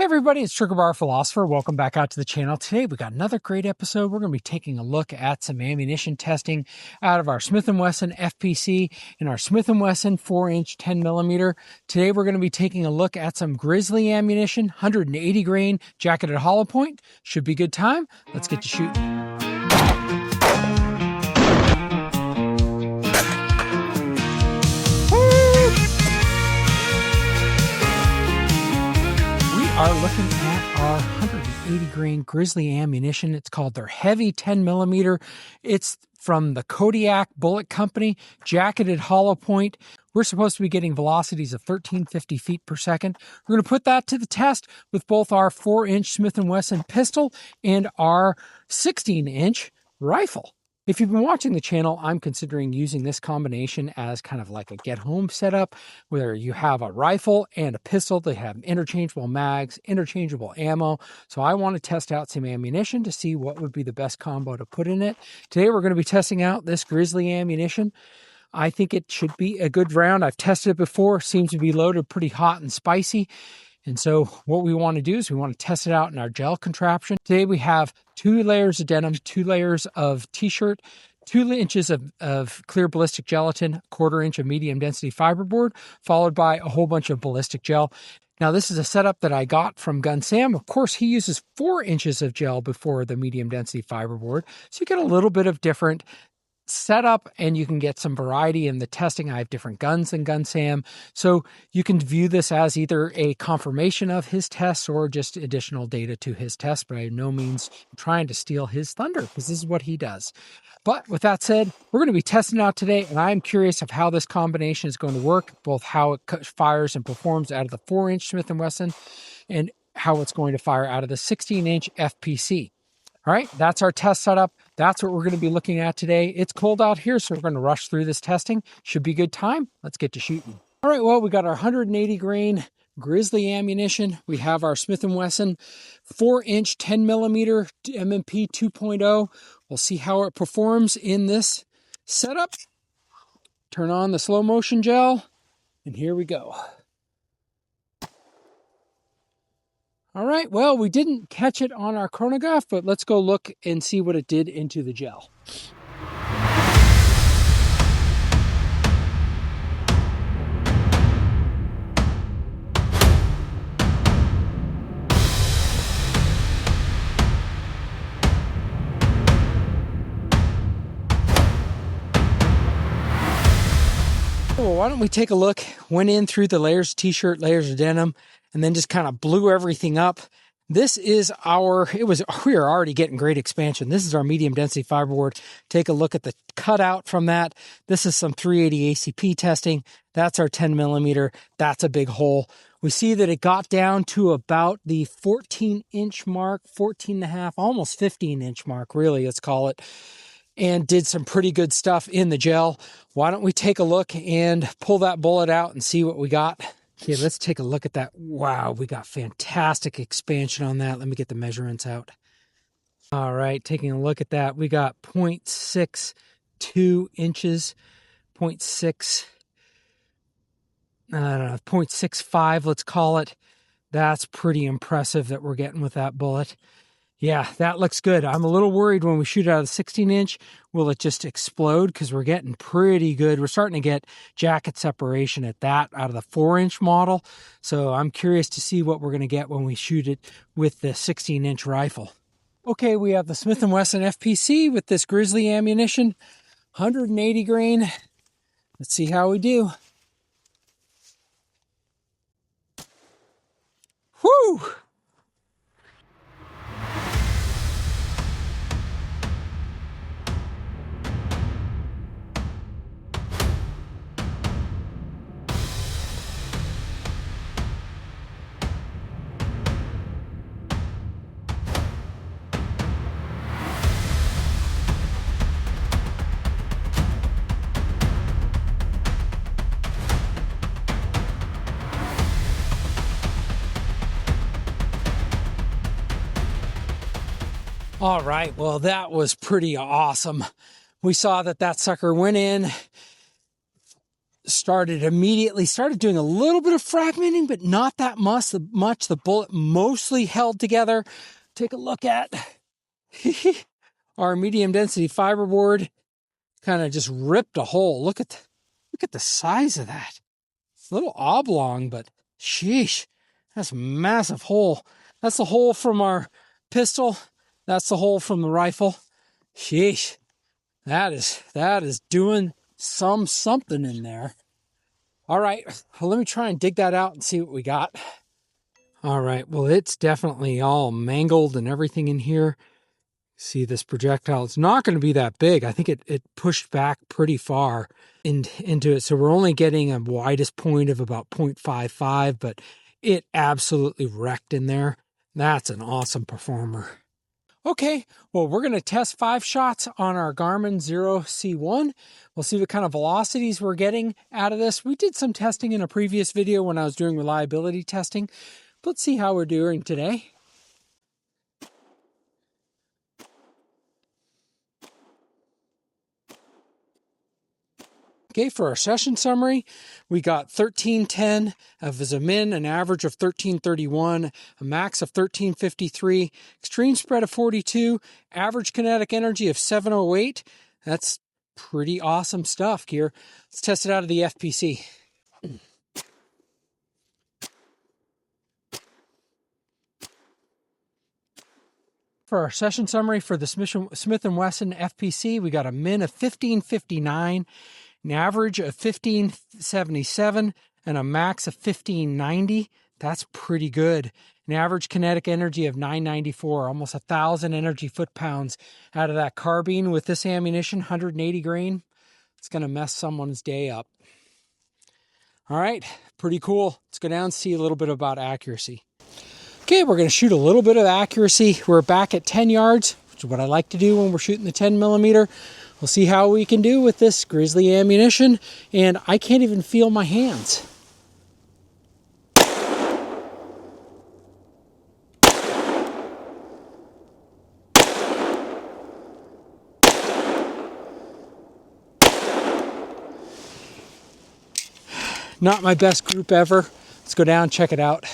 Everybody, it's Trigger Bar Philosopher. Welcome back out to the channel. Today we got another great episode. We're going to be taking a look at some ammunition testing out of our Smith & Wesson FPC and our Smith & Wesson 4-inch 10mm. Today we're going to be taking a look at some Grizzly ammunition, 180 grain jacketed hollow point. Should be a good time. Let's get to shooting. Are looking at our 180 grain Grizzly ammunition. It's called their heavy 10mm. It's from the Kodiak Bullet Company, jacketed hollow point. We're supposed to be getting velocities of 1350 feet per second. We're going to put that to the test with both our 4-inch Smith & Wesson pistol and our 16-inch rifle. If you've been watching the channel, I'm considering using this combination as kind of like a get-home setup, where you have a rifle and a pistol. They have interchangeable mags, interchangeable ammo. So I want to test out some ammunition to see what would be the best combo to put in it. Today, we're going to be testing out this Grizzly ammunition. I think it should be a good round. I've tested it before. Seems to be loaded pretty hot and spicy. And so what we want to do is we want to test it out in our gel contraption. Today we have 2 layers of denim, 2 layers of t-shirt, 2 inches of clear ballistic gelatin, 1/4 inch of medium density fiberboard, followed by a whole bunch of ballistic gel. Now this is a setup that I got from Gun Sam. Of course, he uses 4 inches of gel before the medium density fiberboard. So you get a little bit of different setup and you can get some variety in the testing. I have different guns than Gun Sam, so you can view this as either a confirmation of his tests or just additional data to his test, but by no means trying to steal his thunder, because this is what he does. But with that said, we're going to be testing out today, and I'm curious of how this combination is going to work, both how it fires and performs out of the 4-inch Smith & Wesson and how it's going to fire out of the 16-inch FPC. All right, that's our test setup. That's what we're going to be looking at today. It's cold out here, so we're going to rush through this testing. Should be a good time. Let's get to shooting. All right, well, we got our 180 grain Grizzly ammunition. We have our Smith & Wesson 4-inch 10mm M&P 2.0. We'll see how it performs in this setup. Turn on the slow motion gel, and here we go. All right, well, we didn't catch it on our chronograph, but let's go look and see what it did into the gel. Well, why don't we take a look? Went in through the layers of t-shirt, layers of denim, and then just kind of blew everything up. This is we are already getting great expansion. This is our medium density fiberboard. Take a look at the cutout from that. This is some 380 ACP testing. That's our 10mm. That's a big hole. We see that it got down to about the 14-inch mark, 14.5, almost 15-inch mark, really, let's call it, and did some pretty good stuff in the gel. Why don't we take a look and pull that bullet out and see what we got? Okay, let's take a look at that. Wow, we got fantastic expansion on that. Let me get the measurements out. All right, taking a look at that, we got 0.62 inches, 0.65, let's call it. That's pretty impressive that we're getting with that bullet. Yeah, that looks good. I'm a little worried when we shoot out of the 16-inch, will it just explode? Because we're getting pretty good. We're starting to get jacket separation at that out of the 4-inch model. So I'm curious to see what we're going to get when we shoot it with the 16-inch rifle. Okay, we have the Smith & Wesson FPC with this Grizzly ammunition, 180 grain. Let's see how we do. Whew! All right, well, that was pretty awesome. We saw that sucker went in, started doing a little bit of fragmenting, but not that much. The bullet mostly held together. Take a look at our medium density fiberboard. Kind of just ripped a hole. Look at the size of that. It's a little oblong, but sheesh, that's a massive hole. That's the hole from our pistol. That's the hole from the rifle. Sheesh, that is doing something in there. All right, well, let me try and dig that out and see what we got. All right, well, it's definitely all mangled and everything in here. See this projectile, it's not going to be that big. I think it pushed back pretty far into it. So we're only getting a widest point of about 0.55, but it absolutely wrecked in there. That's an awesome performer. Okay, well, we're going to test 5 shots on our Garmin 0C1. We'll see what kind of velocities we're getting out of this. We did some testing in a previous video when I was doing reliability testing. But let's see how we're doing today. Okay, for our session summary, we got 1310 as a min, an average of 1331, a max of 1353, extreme spread of 42, average kinetic energy of 708. That's pretty awesome stuff here. Let's test it out of the FPC. For our session summary for the Smith & Wesson FPC, we got a min of 1559, an average of 1577, and a max of 1590. That's pretty good. An average kinetic energy of 994, almost 1,000 energy foot-pounds out of that carbine with this ammunition, 180 grain. It's going to mess someone's day up. All right, pretty cool. Let's go down and see a little bit about accuracy. Okay, we're going to shoot a little bit of accuracy. We're back at 10 yards, which is what I like to do when we're shooting the 10 millimeter. We'll see how we can do with this Grizzly ammunition, and I can't even feel my hands. Not my best group ever. Let's go down and check it out.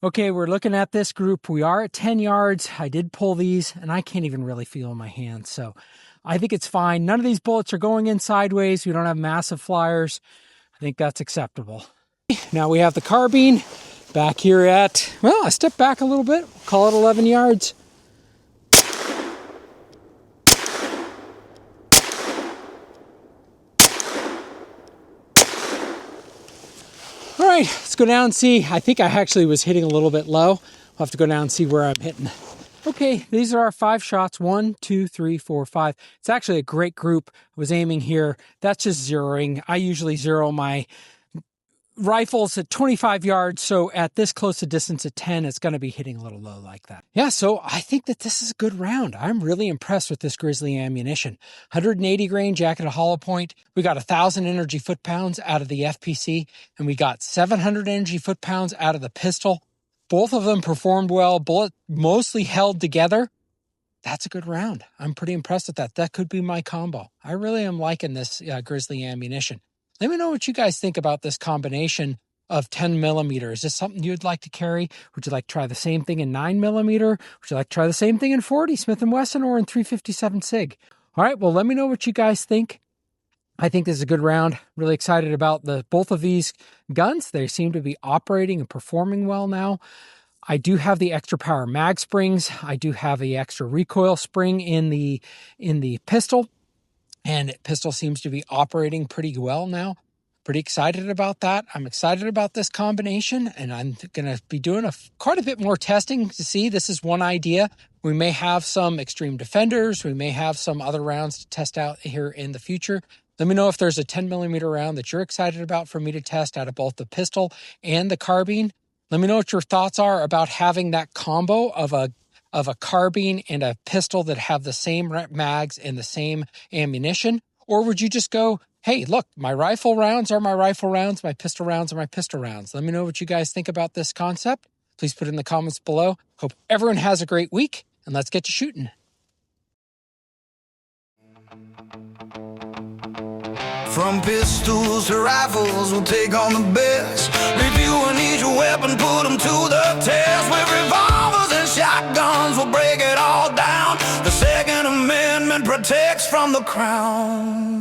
Okay, we're looking at this group. We are at 10 yards. I did pull these, and I can't even really feel my hands, so I think it's fine. None of these bullets are going in sideways. We don't have massive flyers. I think that's acceptable. Now we have the carbine back here at, well, I stepped back a little bit. We'll call it 11 yards. All right, let's go down and see. I think I actually was hitting a little bit low. I'll have to go down and see where I'm hitting. Okay, these are our 5 shots. 1, 2, 3, 4, 5. It's actually a great group. I was aiming here. That's just zeroing. I usually zero my rifles at 25 yards, so at this close a distance at 10, it's going to be hitting a little low like that. Yeah, so I think that this is a good round. I'm really impressed with this Grizzly ammunition. 180 grain jacketed hollow point. We got 1,000 energy foot-pounds out of the FPC, and we got 700 energy foot-pounds out of the pistol. Both of them performed well. Bullet mostly held together. That's a good round. I'm pretty impressed with that. That could be my combo. I really am liking this Grizzly ammunition. Let me know what you guys think about this combination of 10 millimeter. Is this something you'd like to carry? Would you like to try the same thing in 9 millimeter? Would you like to try the same thing in 40 Smith & Wesson or in 357 SIG? All right, well, let me know what you guys think. I think this is a good round. Really excited about both of these guns. They seem to be operating and performing well now. I do have the extra power mag springs. I do have the extra recoil spring in the pistol. And pistol seems to be operating pretty well now. Pretty excited about that. I'm excited about this combination, and I'm going to be doing quite a bit more testing to see. This is one idea. We may have some extreme defenders. We may have some other rounds to test out here in the future. Let me know if there's a 10 millimeter round that you're excited about for me to test out of both the pistol and the carbine. Let me know what your thoughts are about having that combo of a carbine and a pistol that have the same mags and the same ammunition. Or would you just go, hey, look, my rifle rounds are my rifle rounds, my pistol rounds are my pistol rounds. Let me know what you guys think about this concept. Please put it in the comments below. Hope everyone has a great week, and let's get to shooting. From pistols to rifles, we'll take on the best. Review and each weapon, put them to the test. With revolvers and shotguns, we'll break it all down. The Second Amendment protects from the crown.